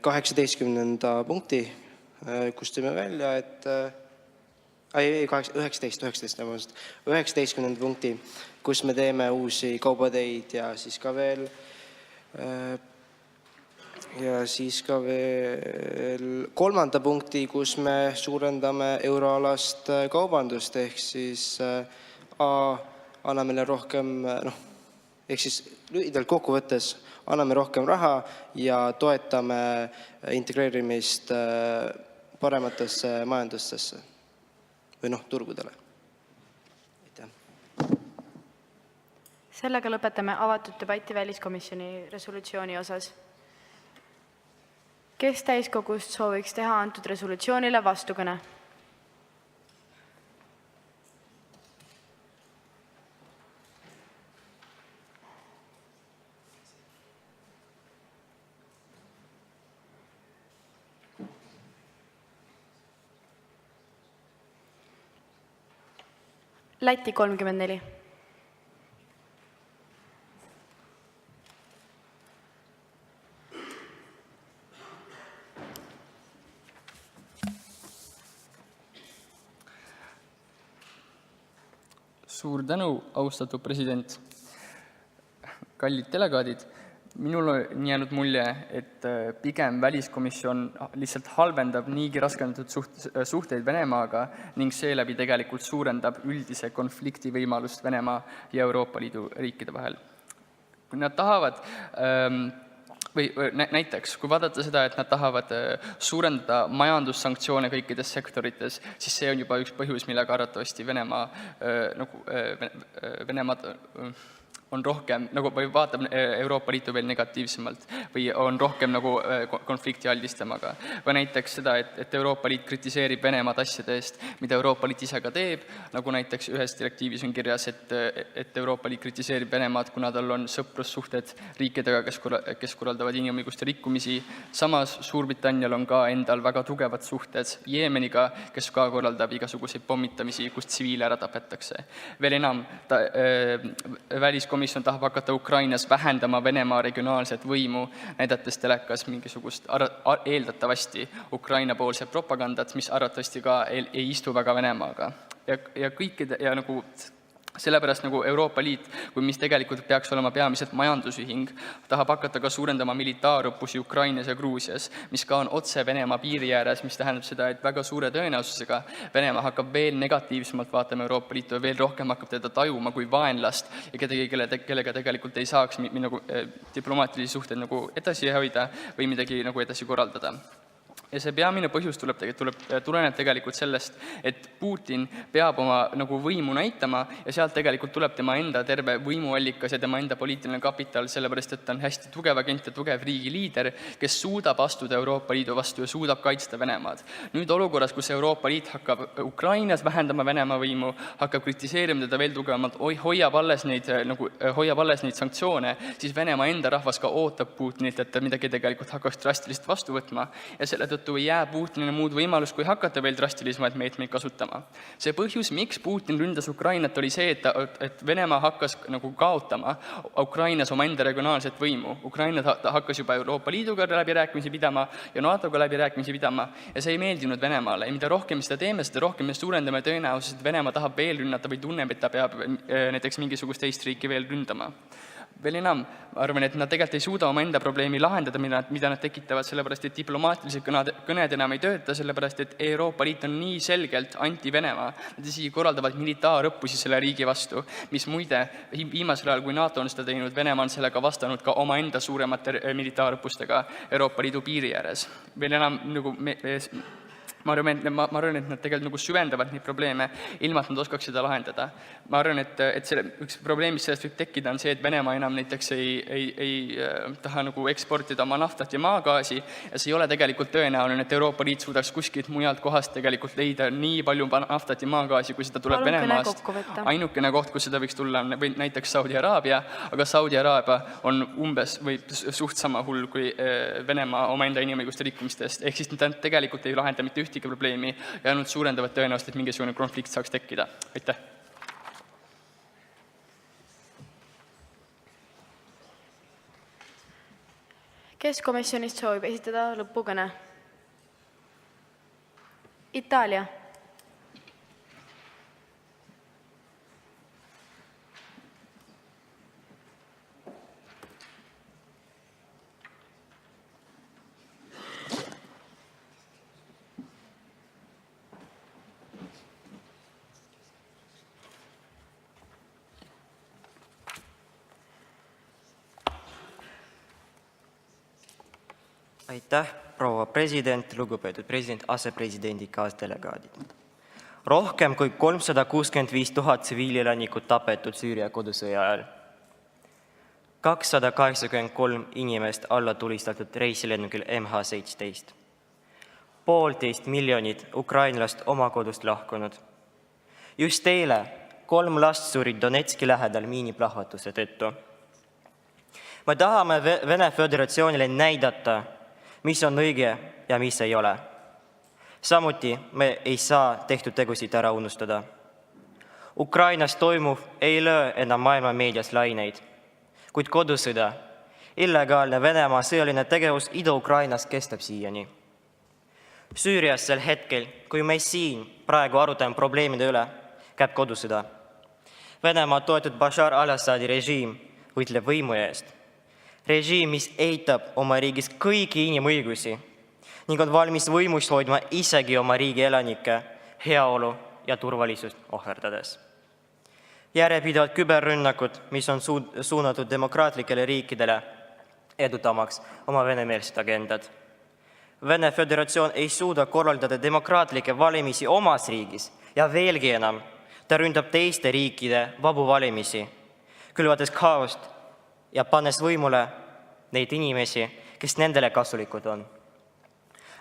S2: 18. punkti kus tõime välja, et 19. punkti, kus me teeme uusi kaubateid ja siis ka veel kolmanda punkti, kus me suurendame euroalast kaubandust, ehk siis anname rohkem, ehk siis lühidalt kokkuvõttes anname rohkem raha ja toetame integreerimist parematesse majandustesse või turgudele.
S1: Sellega lõpetame avatud debatti väliskomisjoni resolutsiooni osas. Kes täiskogust sooviks teha antud resolutsioonile vastukõne? Läti 34.
S8: Suur tänu, austatud president. Kallid delegaadid, minul on jäänud mulje, et pigem väliskomisjon lihtsalt halvendab niigi raskendatud suhteid Venemaaga ning seeläbi tegelikult suurendab üldise konflikti võimalust Venemaa ja Euroopa Liidu riikide vahel. Kui nad tahavad või näiteks, kui vaadata seda, et nad tahavad suurendada majandussanktsioone kõikides sektorites, siis see on juba üks põhjus, millega arvatavasti Venemaa on rohkem, või vaatab Euroopa Liitu veel negatiivsemalt või on rohkem konflikti aldistamaga. Või näiteks seda, et Euroopa Liit kritiseerib Venemaad asjade eest, mida Euroopa Liit ise ka teeb, nagu näiteks ühes direktiivis on kirjas, et Euroopa Liit kritiseerib Venemaad, kuna tal on sõprussuhted riikidega, kes korraldavad inimõiguste rikkumisi. Samas Suurbritannial on ka endal väga tugevad suhted Jeemeniga, kes ka korraldab igasuguseid pommitamisi, kus tsiviile ära tapetakse. Veel enam, väliskomisjon tahab hakata Ukrainas vähendama Venemaa regionaalset võimu, näidates telekas mingisugust eeldatavasti Ukraina-poolset propagandat, mis arvatavasti ka ei istu väga Venemaaga. Ja sellepärast Euroopa Liit, mis tegelikult peaks olema peamiselt majandusühing, tahab hakata ka suurendama militaarõppusi Ukrainas ja Gruusias, mis ka on otse Venemaa piiri ääres, mis tähendab seda, et väga suure tõenäosusega Venemaa hakkab veel negatiivsemalt vaatama Euroopa Liitu ja veel rohkem hakkab teda tajuma kui vaenlast ja kellega tegelikult ei saaks diplomaatilisi suhteid edasi hoida või midagi edasi korraldada. Ja see peamine põhjus tuleneb tegelikult sellest, et Putin peab oma võimu näitama ja sealt tegelikult tuleb tema enda terve võimuallikas ja tema enda poliitiline kapital, sellepärast et ta on hästi tugev agent ja tugev riigiliider, kes suudab astuda Euroopa Liidu vastu ja suudab kaitsta Venemaad. Nüüd olukorras, kus Euroopa Liit hakkab Ukrainas vähendama Venemaa võimu, hakkab kritiseerima teda veel tugevamalt, hoiab alles neid sanktsioone, siis Venemaa enda rahvas ka ootab Putinilt, et ta midagi tegelikult hakkaks drastilist vastu võtma ja selle tõttu ei jää Putinile muud võimalus, kui hakata veel drastilisemaid meetmeid kasutama. See põhjus, miks Putin ründas Ukrainat, oli see, et Venemaa hakkas kaotama Ukrainas oma enda regionaalset võimu. Ukraina hakkas juba Euroopa Liiduga läbirääkimisi pidama ja NATO-ga läbirääkimisi pidama ja see ei meeldinud Venemaale. Ja mida rohkem seda teeme, seda rohkem me suurendame tõenäoliselt, et Venemaa tahab veel rünnata või tunneb, et ta peab näiteks mingisugust teist riiki veel ründama. Veel enam, ma arvan, et nad tegelikult ei suuda oma enda probleemi lahendada, mida nad tekitavad, sellepärast, et diplomaatilised kõned enam ei tööta, sellepärast, et Euroopa Liit on nii selgelt anti-Venemaa. Nad isegi korraldavad militaarõppusi selle riigi vastu, mis muide viimasel ajal, kui NATO on seda teinud, Venemaa on sellega vastanud ka oma enda suuremate militaarõppustega Euroopa Liidu piiri ääres. Veel enam, ma arvan, et nad tegelikult süvendavad neid probleeme, ilma et nad oskaks seda lahendada. Ma arvan, et üks probleem, mis sellest võib tekkida, on see, et Venemaa enam näiteks ei taha eksportida oma naftat ja maagaasi ja see ei ole tegelikult tõenäoline, et Euroopa Liit suudaks kuskilt mujalt kohast tegelikult leida nii palju naftat ja maagaasi, kui seda tuleb Venemaast. Ainukene koht, kus seda võiks tulla, on näiteks Saudi Araabia, aga Saudi Araabia on umbes või suht sama hull kui Venemaa omaenda inimõiguste rikkumistest. Ehk siis nad tegelikult ei lahenda mitte ühtegi probleemi ja ainult suurendavad tõenäoliselt, et mingisugune konflikt saaks tekkida. Aitäh!
S1: Kes komisjonist soovib esitada lõpukõne? Itaalia.
S7: Aitäh, proua president, lugupeetud president, asepresidendid, kaasdelegaadid. Rohkem kui 365 000 tsiviilelanikku tapetud Süüria kodusõja ajal. 283 inimest alla tulistatud reisilennukil MH17. 1,5 miljonit ukrainlast oma kodust lahkunud. Just eile 3 last surid Donetski lähedal miiniplahvatuse tõttu. Me tahame Vene Föderatsioonile näidata, mis on õige ja mis ei ole. Samuti me ei saa tehtud tegusid ära unustada. Ukrainas toimuv ei löö enam maailma meedias laineid, kuid kodusõda, illegaalne Venemaa sõjaline tegevus Ida-Ukrainas kestab siiani. Süürias sel hetkel, kui me siin praegu arutame probleemide üle, käib kodusõda. Venemaa toetud Bashar al-Assadi režiim võitleb võimu eest. Režiim, mis eitab oma riigis kõigi inimõigusi ning on valmis võimust hoidma isegi oma riigi elanike heaolu ja turvalisust ohverdades. Järjepidevad küberrünnakud, mis on suunatud demokraatlikele riikidele, edutamaks oma venemeelsed agendad. Vene Föderatsioon ei suuda korraldada demokraatlikke valimisi omas riigis ja veelgi enam, ta ründab teiste riikide vabu valimisi, külvates kaost ja pannes võimule neid inimesi, kes nendele kasulikud on.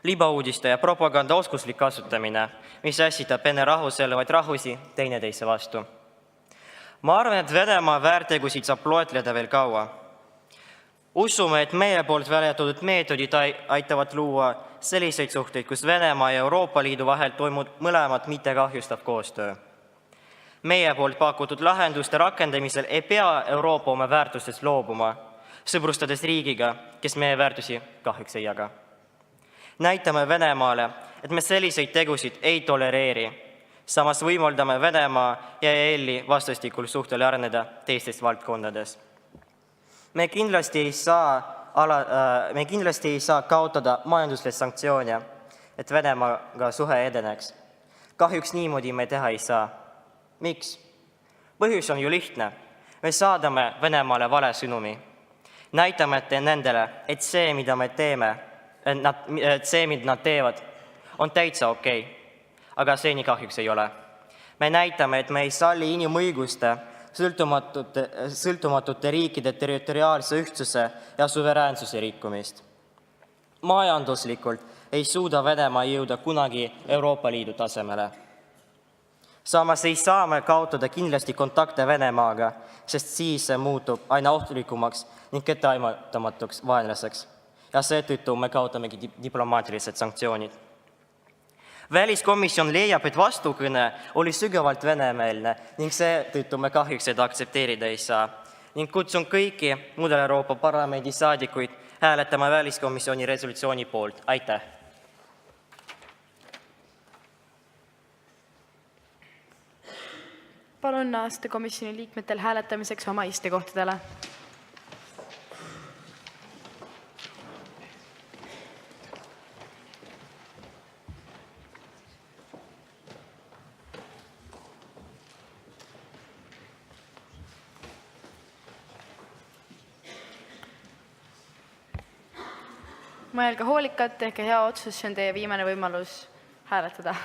S7: Libauudiste ja propaganda oskuslik kasutamine, mis ässitab enne rahus elavaid rahvusi teineteise vastu. Ma arvan, et Venemaa väärtegusid saab loetleda veel kaua. Usume, et meie poolt väljatoodud meetodid aitavad luua selliseid suhteid, kus Venemaa ja Euroopa Liidu vahel toimub mõlemat mitte kahjustav koostöö. Meie poolt pakutud lahenduste rakendamisel ei pea Euroopa oma väärtustest loobuma, sõbrustades riigiga, kes meie väärtusi kahjuks ei jaga. Näitame Venemaale, et me selliseid tegusid ei tolereeri. Samas võimaldame Venemaa ja EL-i vastastikul suhtele areneda teistes valdkondades. Me kindlasti ei saa kaotada majanduslikke sanktsioone, et Venemaaga suhe edeneks. Kahjuks niimoodi me teha ei saa. Miks? Põhjus on ju lihtne. Me saadame Venemaale vale sõnumi. Näitame nendele, et see, mida me teeme, see, mida nad teevad, on täitsa okei. Aga see nii kahjuks ei ole. Me näitame, et me ei salli inimõiguste, sõltumatute riikide territoriaalse ühtsuse ja suveräänsuse rikkumist. Majanduslikult ei suuda Venemaa jõuda kunagi Euroopa Liidu tasemele. Samas ei saa me kaotada kindlasti kontakte Venemaaga, sest siis see muutub aina ohtlikumaks ning etteaimatamatuks vaenlaseks. Ja seetõttu me kaotamegi diplomaatilised sanktsioonid. Väliskomisjon leiab, et vastukõne oli sügavalt venemeelne ning seetõttu me kahjuks seda aktsepteerida ei saa. Ning kutsun kõiki muudele Euroopa Parlamendi saadikuid hääletama väliskomisjoni resolutsiooni poolt. Aitäh!
S1: Palun naasta komisjoni liikmetel hääletamiseks oma istekohtadele. Mõelge hoolikalt, tehke hea otsus, see on teie viimane võimalus hääletada.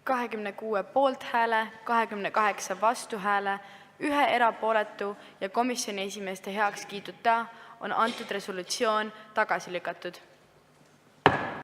S1: ...26 poolthääle, 28 vastuhääle, 1 erapooletu ja komisjoni esimeeste heaks kiiduta on antud resolutsioon tagasi lükatud.